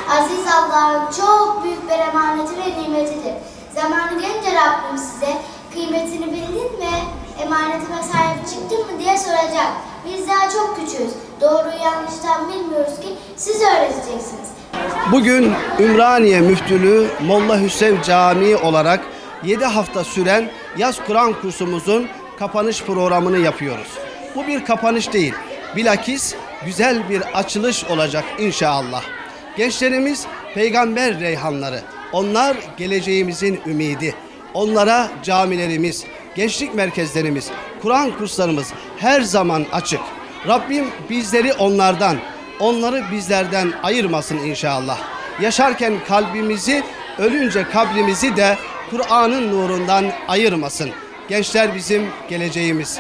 Aziz Allah'ın çok büyük bir emaneti ve nimetidir. Zamanı gelince Rabbim size kıymetini bildin mi, emanetime sahip çıktın mı diye soracak. Biz daha çok küçüğüz. Doğruyu yanlıştan bilmiyoruz ki siz öğreteceksiniz. Bugün Ümraniye Müftülüğü Molla Hüseyin Camii olarak 7 hafta süren yaz Kur'an kursumuzun kapanış programını yapıyoruz. Bu bir kapanış değil, bilakis güzel bir açılış olacak inşallah. Gençlerimiz peygamber reyhanları, onlar geleceğimizin ümidi. Onlara camilerimiz, gençlik merkezlerimiz, Kur'an kurslarımız her zaman açık. Rabbim bizleri onlardan, onları bizlerden ayırmasın inşallah. Yaşarken kalbimizi, ölünce kabrimizi de Kur'an'ın nurundan ayırmasın. Gençler bizim geleceğimiz.